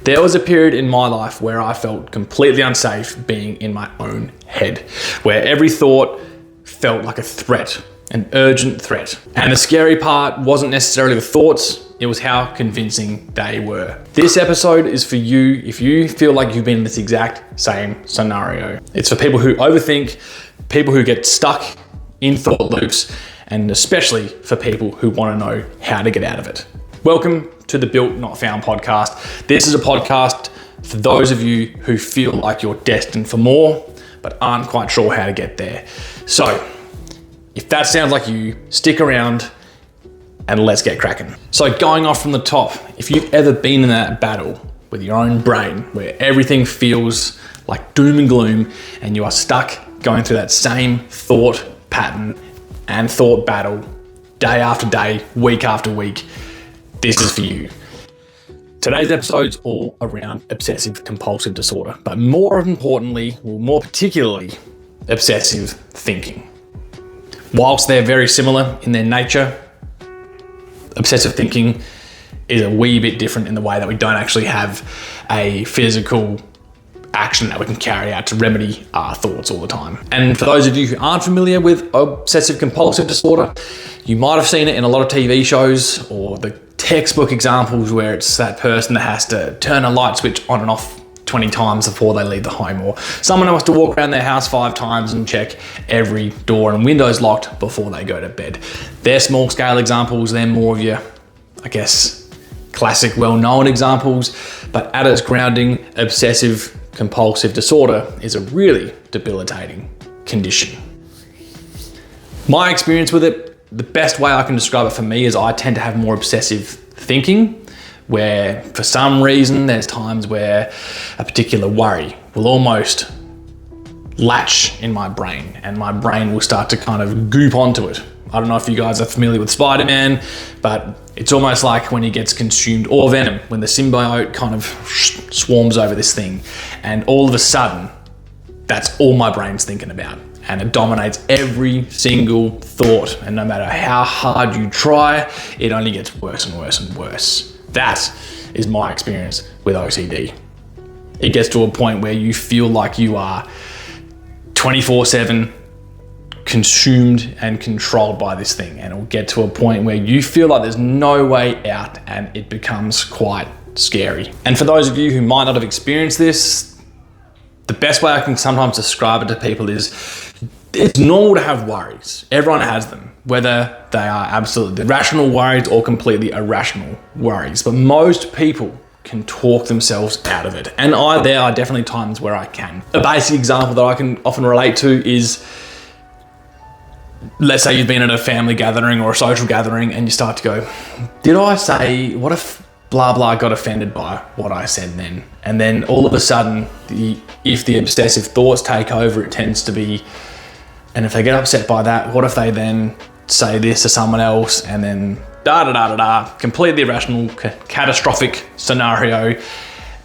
There was a period in my life where I felt completely unsafe being in my own head, where every thought felt like a threat, an urgent threat. And the scary part wasn't necessarily the thoughts, it was how convincing they were. This episode is for you if you feel like you've been in this exact same scenario. It's for people who overthink, people who get stuck in thought loops, and especially for people who want to know how to get out of it. Welcome to the Built Not Found podcast. This is a podcast for those of you who feel like you're destined for more, but aren't quite sure how to get there. So, if that sounds like you, stick around and let's get cracking. So going off from the top, if you've ever been in that battle with your own brain where everything feels like doom and gloom and you are stuck going through that same thought pattern and thought battle day after day, week after week, this is for you. Today's episode's all around obsessive-compulsive disorder, but more importantly, or more particularly, obsessive thinking. Whilst they're very similar in their nature, obsessive thinking is a wee bit different in the way that we don't actually have a physical action that we can carry out to remedy our thoughts all the time. And for those of you who aren't familiar with obsessive-compulsive disorder, you might have seen it in a lot of TV shows or the textbook examples where it's that person that has to turn a light switch on and off 20 times before they leave the home, or someone who has to walk around their house 5 times and check every door and windows locked before they go to bed. They're small scale examples, they're more of your, I guess, classic well-known examples, but at its grounding, obsessive compulsive disorder is a really debilitating condition. My experience with it, the best way I can describe it for me is I tend to have more obsessive thinking, where for some reason there's times where a particular worry will almost latch in my brain and my brain will start to kind of goop onto it. I don't know if you guys are familiar with Spider-Man, but it's almost like when he gets consumed, or Venom, when the symbiote kind of swarms over this thing and all of a sudden that's all my brain's thinking about and it dominates every single thought, and no matter how hard you try, it only gets worse and worse and worse. That is my experience with OCD. It gets to a point where you feel like you are 24/7 consumed and controlled by this thing, and it'll get to a point where you feel like there's no way out and it becomes quite scary. And for those of you who might not have experienced this, the best way I can sometimes describe it to people is it's normal to have worries. Everyone has them, whether they are absolutely rational worries or completely irrational worries. But most people can talk themselves out of it. And there are definitely times where I can. A basic example that I can often relate to is, let's say you've been at a family gathering or a social gathering and you start to go, did I say, what if blah blah got offended by what I said then? And then all of a sudden, if the obsessive thoughts take over, it tends to be, and if they get upset by that, what if they then say this to someone else, and then completely irrational, catastrophic scenario,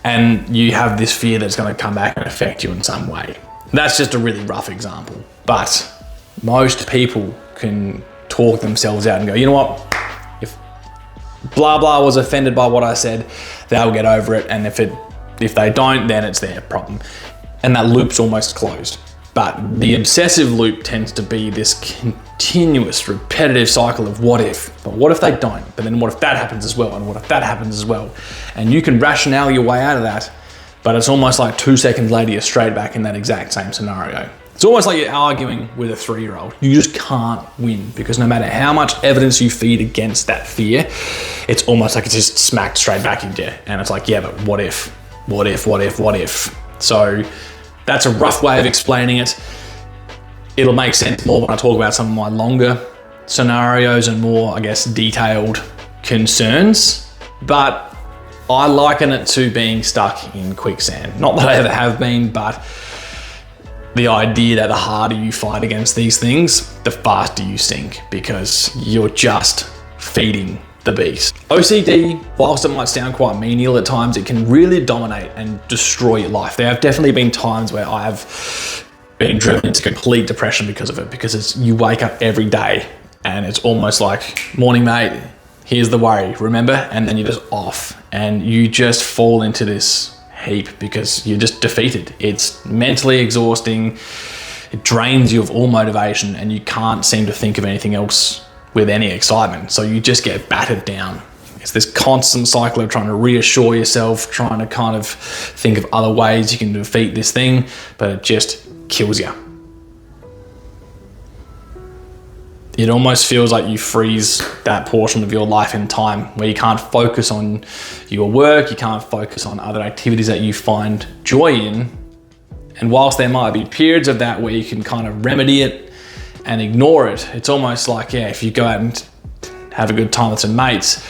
and you have this fear that's going to come back and affect you in some way. That's just a really rough example, but most people can talk themselves out and go, you know what, if blah blah was offended by what I said, they'll get over it, and if they don't, then it's their problem, and that loop's almost closed. But the obsessive loop tends to be this continuous, repetitive cycle of what if, but what if they don't? But then what if that happens as well? And what if that happens as well? And you can rationale your way out of that, but it's almost like 2 seconds later, you're straight back in that exact same scenario. It's almost like you're arguing with a 3-year-old. You just can't win, because no matter how much evidence you feed against that fear, it's almost like it's just smacked straight back into you. And it's like, yeah, but what if? What if, what if, what if? So that's a rough way of explaining it. It'll make sense more when I talk about some of my longer scenarios and more, I guess, detailed concerns. But I liken it to being stuck in quicksand. Not that I ever have been, but the idea that the harder you fight against these things, the faster you sink, because you're just feeding the beast. OCD, whilst it might sound quite menial at times, it can really dominate and destroy your life. There have definitely been times where I have been driven into complete depression because of it, because you wake up every day and it's almost like, morning mate, here's the worry, remember? And then you're just off and you just fall into this heap because you're just defeated. It's mentally exhausting. It drains you of all motivation and you can't seem to think of anything else with any excitement. So you just get battered down. It's this constant cycle of trying to reassure yourself, trying to kind of think of other ways you can defeat this thing, but it just kills you. It almost feels like you freeze that portion of your life in time where you can't focus on your work, you can't focus on other activities that you find joy in. And whilst there might be periods of that where you can kind of remedy it and ignore it, it's almost like, if you go out and have a good time with some mates,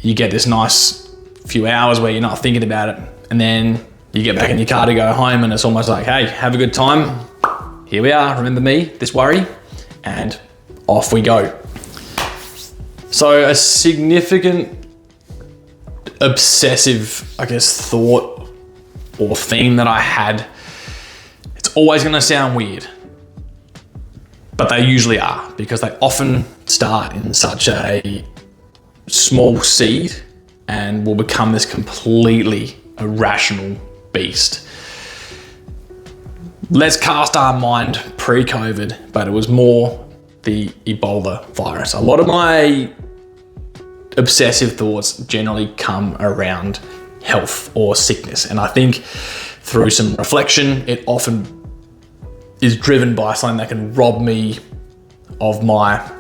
you get this nice few hours where you're not thinking about it. And then you get back in your car to go home and it's almost like, hey, have a good time. Here we are, remember me, this worry, and off we go. So a significant obsessive, thought or theme that I had, it's always gonna sound weird, but they usually are because they often start in such a small seed and will become this completely irrational beast. Let's cast our mind pre-COVID, but it was more the Ebola virus. A lot of my obsessive thoughts generally come around health or sickness. And I think through some reflection, it often is driven by something that can rob me of my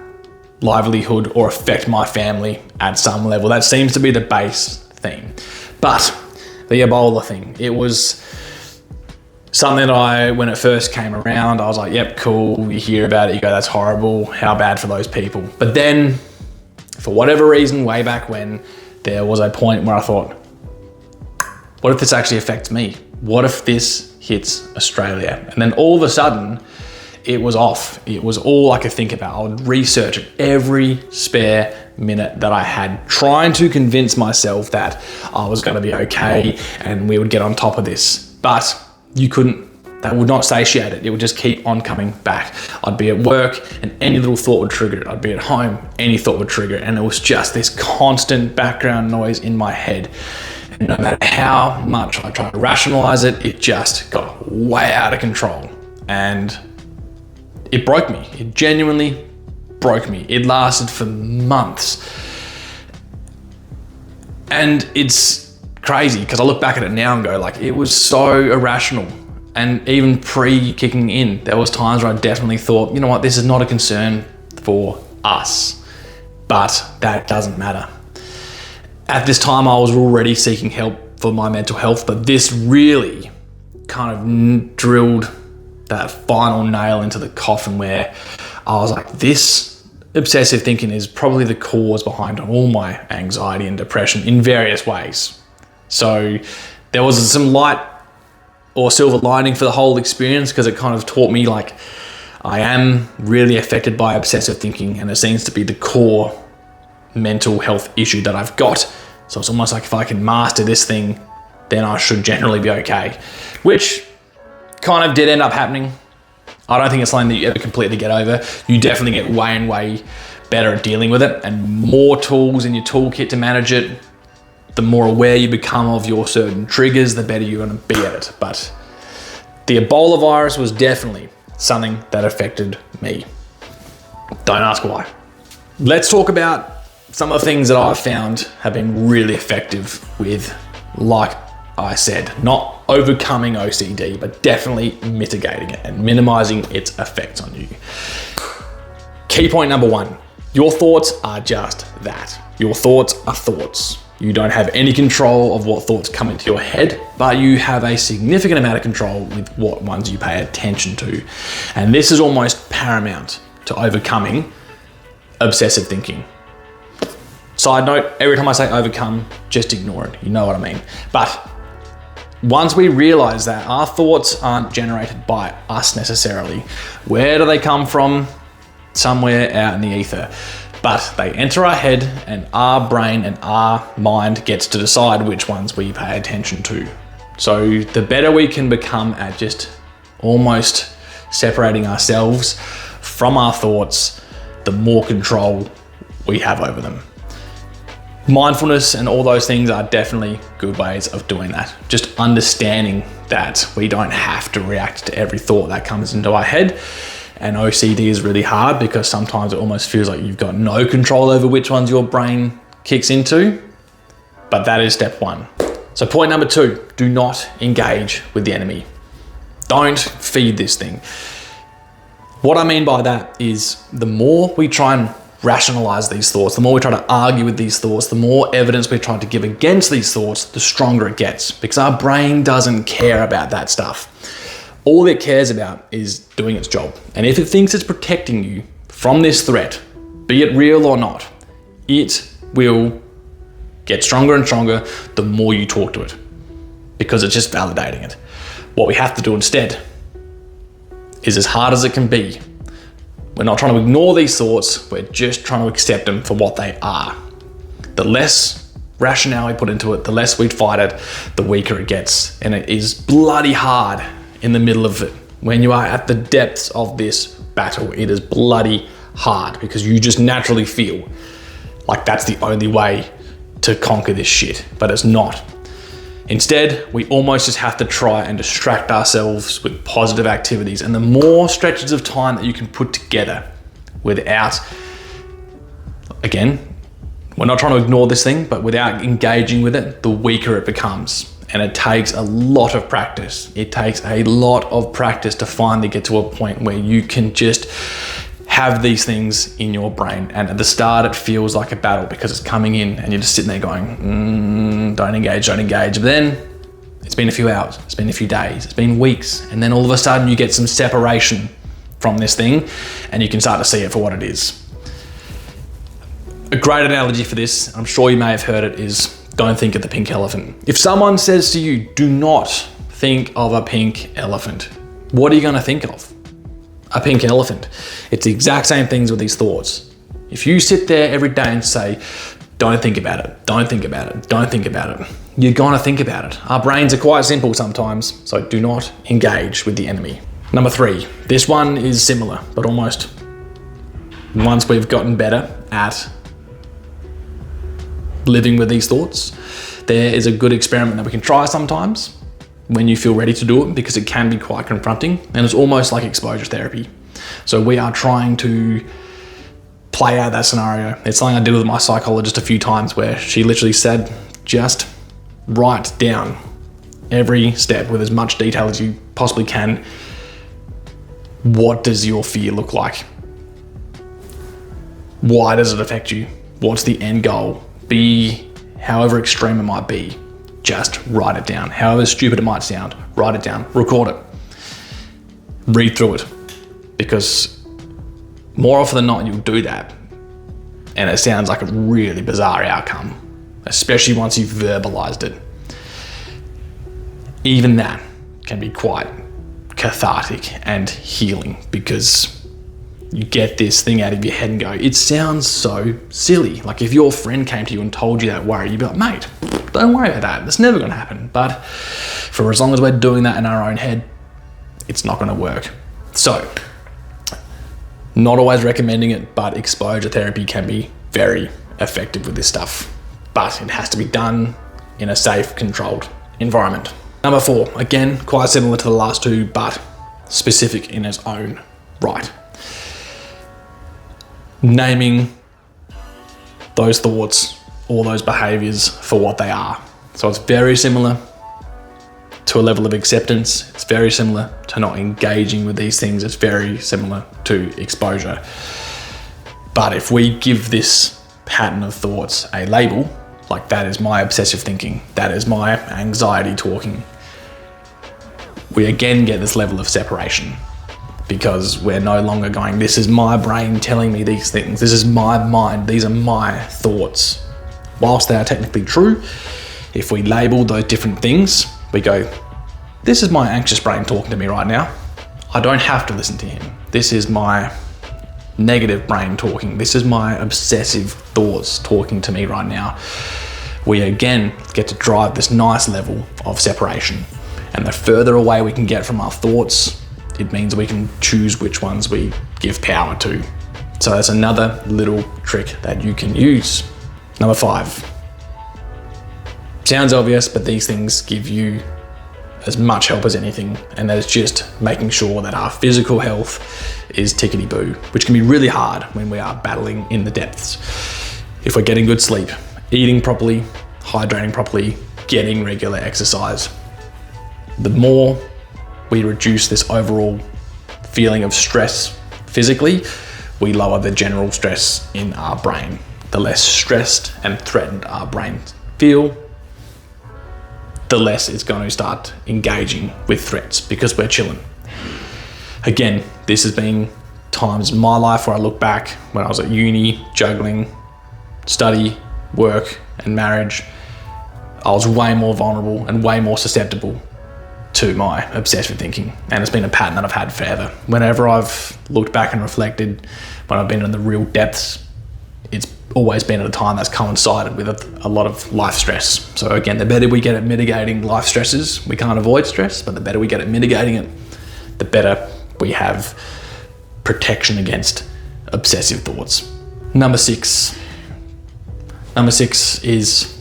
livelihood or affect my family at some level. That seems to be the base theme. But the Ebola thing, it was something that when it first came around, I was like, yep, cool. You hear about it, you go, that's horrible. How bad for those people. But then for whatever reason, way back when, there was a point where I thought, what if this actually affects me? What if this hits Australia? And then all of a sudden it was off. It was all I could think about. I would research it every spare minute that I had, trying to convince myself that I was going to be okay and we would get on top of this. But you couldn't, that would not satiate it. It would just keep on coming back. I'd be at work and any little thought would trigger it. I'd be at home, any thought would trigger it. And it was just this constant background noise in my head. And no matter how much I tried to rationalize it, it just got way out of control. And it broke me. It genuinely broke me. It lasted for months. And it's crazy because I look back at it now and go, like, it was so irrational. And even pre-kicking in, there was times where I definitely thought, you know what, this is not a concern for us, but that doesn't matter. At this time, I was already seeking help for my mental health, but this really kind of drilled that final nail into the coffin where I was like, this obsessive thinking is probably the cause behind all my anxiety and depression in various ways. So there was some light or silver lining for the whole experience because it kind of taught me, like, I am really affected by obsessive thinking and it seems to be the core mental health issue that I've got. So it's almost like if I can master this thing, then I should generally be okay, which kind of did end up happening. I don't think it's something that you ever completely get over. You definitely get way and way better at dealing with it and more tools in your toolkit to manage it. The more aware you become of your certain triggers, the better you're going to be at it. But the Ebola virus was definitely something that affected me. Don't ask why. Let's talk about some of the things that I've found have been really effective with, like I said, not overcoming OCD, but definitely mitigating it and minimizing its effects on you. Key point number one, your thoughts are just that. Your thoughts are thoughts. You don't have any control of what thoughts come into your head, but you have a significant amount of control with what ones you pay attention to. And this is almost paramount to overcoming obsessive thinking. Side note, every time I say overcome, just ignore it. You know what I mean. But once we realize that our thoughts aren't generated by us necessarily, where do they come from? Somewhere out in the ether. But they enter our head and our brain and our mind gets to decide which ones we pay attention to. So the better we can become at just almost separating ourselves from our thoughts, the more control we have over them. Mindfulness and all those things are definitely good ways of doing that. Just understanding that we don't have to react to every thought that comes into our head. And OCD is really hard because sometimes it almost feels like you've got no control over which ones your brain kicks into. But that is step one. So point number 2, do not engage with the enemy. Don't feed this thing. What I mean by that is the more we try and rationalize these thoughts, the more we try to argue with these thoughts, the more evidence we try to give against these thoughts, the stronger it gets, because our brain doesn't care about that stuff. All it cares about is doing its job. And if it thinks it's protecting you from this threat, be it real or not, it will get stronger and stronger the more you talk to it, because it's just validating it. What we have to do instead is, as hard as it can be, we're not trying to ignore these thoughts, we're just trying to accept them for what they are. The less rationale we put into it, the less we fight it, the weaker it gets. And it is bloody hard in the middle of it. When you are at the depths of this battle, it is bloody hard because you just naturally feel like that's the only way to conquer this shit, but it's not. Instead, we almost just have to try and distract ourselves with positive activities. And the more stretches of time that you can put together without, again, we're not trying to ignore this thing, but without engaging with it, the weaker it becomes. And it takes a lot of practice. It takes a lot of practice to finally get to a point where you can just have these things in your brain. And at the start, it feels like a battle because it's coming in and you're just sitting there going, don't engage, don't engage. But then it's been a few hours, it's been a few days, it's been weeks. And then all of a sudden you get some separation from this thing and you can start to see it for what it is. A great analogy for this, I'm sure you may have heard it, is don't think of the pink elephant. If someone says to you, do not think of a pink elephant, what are you going to think of? A pink elephant. It's the exact same things with these thoughts. If you sit there every day and say, don't think about it, don't think about it, don't think about it, you're gonna think about it. Our brains are quite simple sometimes, so do not engage with the enemy. Number 3, this one is similar, but almost once we've gotten better at living with these thoughts, there is a good experiment that we can try sometimes when you feel ready to do it, because it can be quite confronting and it's almost like exposure therapy. So we are trying to play out that scenario. It's something I did with my psychologist a few times where she literally said, just write down every step with as much detail as you possibly can. What does your fear look like? Why does it affect you? What's the end goal? Be however extreme it might be. Just write it down. However stupid it might sound, write it down, record it, read through it. Because more often than not, you'll do that and it sounds like a really bizarre outcome, especially once you've verbalized it. Even that can be quite cathartic and healing because you get this thing out of your head and go, it sounds so silly. Like if your friend came to you and told you that worry, you'd be like, mate, don't worry about that. It's never gonna happen. But for as long as we're doing that in our own head, it's not gonna work. So, not always recommending it, but exposure therapy can be very effective with this stuff. But it has to be done in a safe, controlled environment. Number 4, again, quite similar to the last 2, but specific in its own right. Naming those thoughts or those behaviors for what they are. So it's very similar to a level of acceptance. It's very similar to not engaging with these things. It's very similar to exposure. But if we give this pattern of thoughts a label, like that is my obsessive thinking, that is my anxiety talking, we again get this level of separation. Because we're no longer going, this is my brain telling me these things, this is my mind, these are my thoughts. Whilst they are technically true, if we label those different things, we go, this is my anxious brain talking to me right now. I don't have to listen to him. This is my negative brain talking. This is my obsessive thoughts talking to me right now. We again get to drive this nice level of separation. And the further away we can get from our thoughts, it means we can choose which ones we give power to. So that's another little trick that you can use. Number 5, Sounds obvious, but these things give you as much help as anything, and that is just making sure that our physical health is tickety-boo, which can be really hard when we are battling in the depths. If we're getting good sleep, eating properly, hydrating properly, getting regular exercise, the more we reduce this overall feeling of stress physically, we lower the general stress in our brain. The less stressed and threatened our brains feel, the less it's going to start engaging with threats because we're chilling. Again, this has been times in my life where I look back when I was at uni, juggling, study, work, and marriage. I was way more vulnerable and way more susceptible to my obsessive thinking. And it's been a pattern that I've had forever. Whenever I've looked back and reflected, when I've been in the real depths, it's always been at a time that's coincided with a lot of life stress. So again, the better we get at mitigating life stresses, we can't avoid stress, but the better we get at mitigating it, the better we have protection against obsessive thoughts. Number six is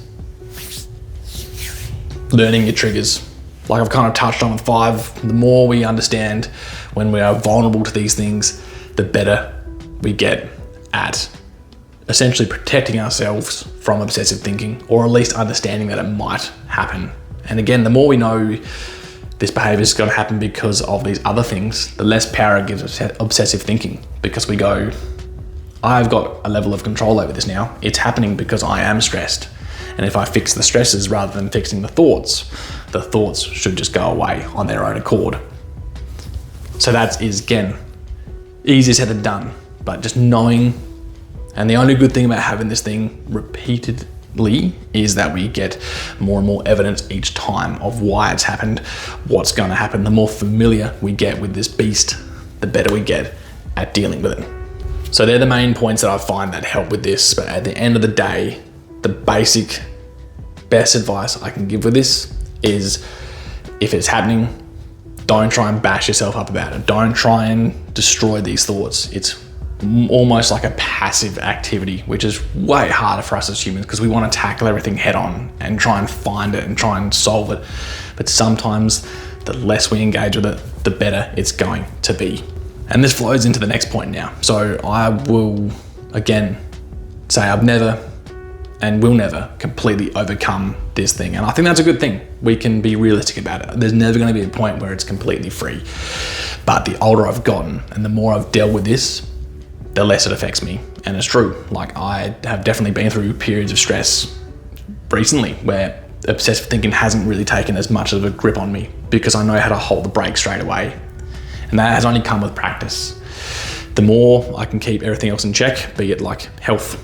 learning your triggers. Like I've kind of touched on with 5, the more we understand when we are vulnerable to these things, the better we get at essentially protecting ourselves from obsessive thinking, or at least understanding that it might happen. And again, the more we know this behavior is going to happen because of these other things, the less power it gives obsessive thinking, because we go, I've got a level of control over this now. It's happening because I am stressed. And if I fix the stresses rather than fixing the thoughts should just go away on their own accord. So that is, again, easier said than done, but just knowing. And the only good thing about having this thing repeatedly is that we get more and more evidence each time of why it's happened, what's going to happen. The more familiar we get with this beast, the better we get at dealing with it. So they're the main points that I find that help with this. But at the end of the day, the basic best advice I can give with this is, if it's happening, don't try and bash yourself up about it. Don't try and destroy these thoughts. It's almost like a passive activity, which is way harder for us as humans because we want to tackle everything head on and try and find it and try and solve it. But sometimes the less we engage with it, the better it's going to be. And this flows into the next point now. So I will again say I've never and will never completely overcome this thing. And I think that's a good thing. We can be realistic about it. There's never going to be a point where it's completely free. But the older I've gotten and the more I've dealt with this, the less it affects me. And it's true. Like, I have definitely been through periods of stress recently where obsessive thinking hasn't really taken as much of a grip on me because I know how to hold the brake straight away. And that has only come with practice. The more I can keep everything else in check, be it like health,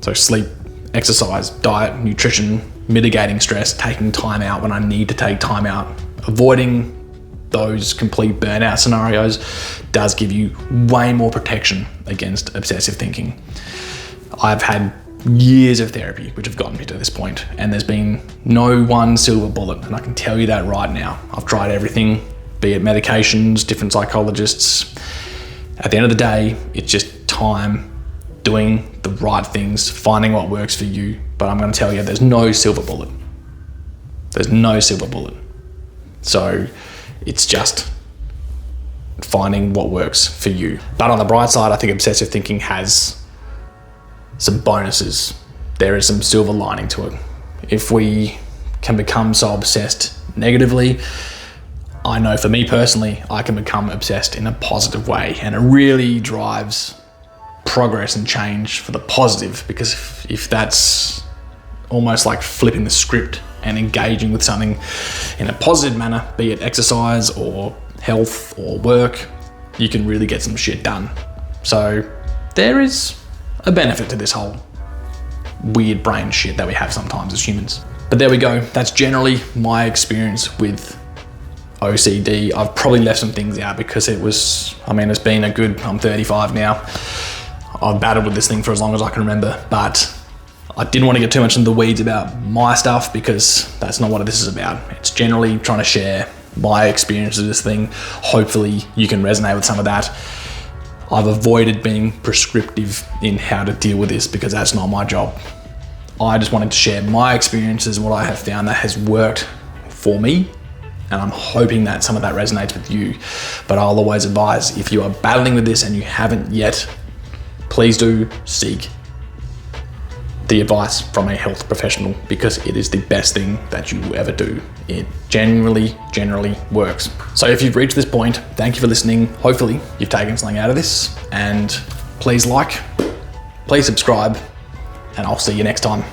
so sleep, exercise, diet, nutrition, mitigating stress, taking time out when I need to take time out, avoiding those complete burnout scenarios does give you way more protection against obsessive thinking. I've had years of therapy which have gotten me to this point, and there's been no one silver bullet, and I can tell you that right now. I've tried everything, be it medications, different psychologists. At the end of the day, it's just time, doing the right things, finding what works for you. But I'm going to tell you, there's no silver bullet. There's no silver bullet. So it's just finding what works for you. But on the bright side, I think obsessive thinking has some bonuses. There is some silver lining to it. If we can become so obsessed negatively, I know for me personally, I can become obsessed in a positive way, and it really drives progress and change for the positive, because if that's almost like flipping the script and engaging with something in a positive manner, be it exercise or health or work, you can really get some shit done. So there is a benefit to this whole weird brain shit that we have sometimes as humans. But there we go. That's generally my experience with OCD. I've probably left some things out because it's been a good, I'm 35 now. I've battled with this thing for as long as I can remember, but I didn't want to get too much into the weeds about my stuff because that's not what this is about. It's generally trying to share my experience of this thing. Hopefully you can resonate with some of that. I've avoided being prescriptive in how to deal with this because that's not my job. I just wanted to share my experiences, what I have found that has worked for me. And I'm hoping that some of that resonates with you. But I'll always advise, if you are battling with this and you haven't yet, please do seek the advice from a health professional, because it is the best thing that you will ever do. It generally works. So if you've reached this point, thank you for listening. Hopefully you've taken something out of this, and please like, please subscribe, and I'll see you next time.